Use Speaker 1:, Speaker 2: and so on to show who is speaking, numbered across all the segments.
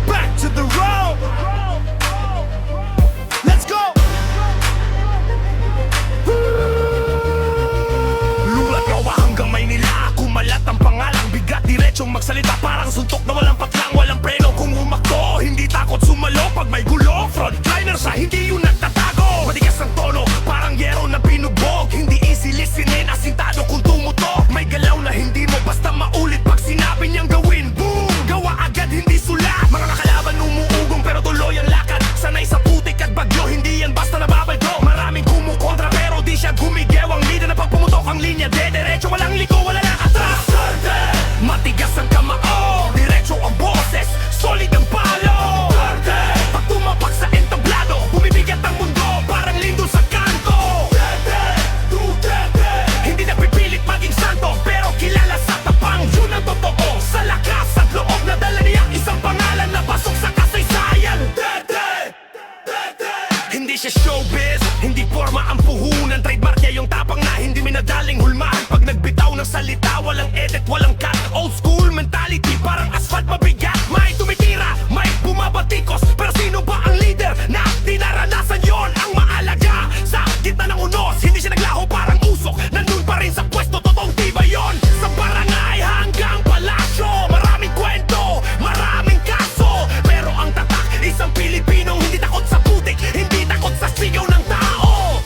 Speaker 1: Back to the road. Let's go. Lulat gawa hanggang Maynila. Kumalat ang pangalang bigat. Diretsong magsalita parang suntok na walang patlang. Walang preno kung umakto. Hindi takot sumalo pag may gulo. Frontliner sa hindi yung nagtatago. Matigas ang tono parang yero na binugbog. Hindi easy listening asintado kung tumutok. May galaw na hindi mo basta maulit pag sinabi niyang gawin. Boom! Gawa agad hindi sulat. Mga kakalaban umuugong pero tuloy ang lakad. Sanay sa putik at bagyo hindi yan basta nababaldo. Maraming kumukontra pero di siya gumigew. Ang leader na pag pumutok ang linya de-derecho. Walang liko, wala na atras. Matigas ang kamao, diretso ang boses, solid ang palo. Pag tumapak sa entablado, bumibigat ang mundo, parang lindol sa kanto. Hindi napipilit maging santo, pero kilala sa tapang. Yun ang totoo, sa lakas at loob na dala niya isang pangalan na pasok sa kasaysayan. Hindi siya showbiz, hindi forma ang puhunan. Trademark niya yung tapang na hindi minadaling hulmahan. Pag nagbitaw ng salita, walang edit, walang cut. Old school mentality, parang asphalt mabigat. May tumitira, may bumabatikos. Pero sino ba ang leader na di naranasan yon? Ang maalaga sa gitna ng unos. Hindi siya naglaho parang usok. Nandun pa rin sa pwesto, totoong tiba yon. Sa barangay hanggang palasyo, maraming kwento, maraming kaso. Pero ang tatak, isang Pilipinong hindi takot sa putik, hindi takot sa sigaw ng tao.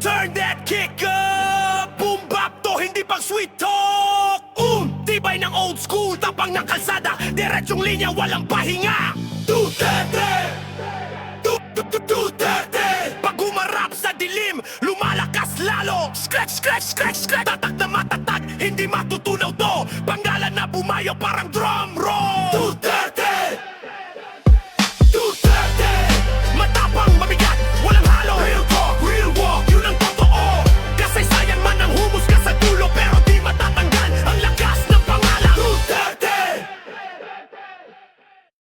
Speaker 1: Turn that kick up. Boom bap to, hindi pang sweet talk. Tibay ng old school, tapang ng kalsada. Diretsong linya, walang pahinga. Duterte! Duterte! Pag umarap sa dilim, lumalakas lalo. Scratch, scratch, scratch, scratch. Tatak na matatag, hindi matutunaw to. Banggalan na bumayo parang drum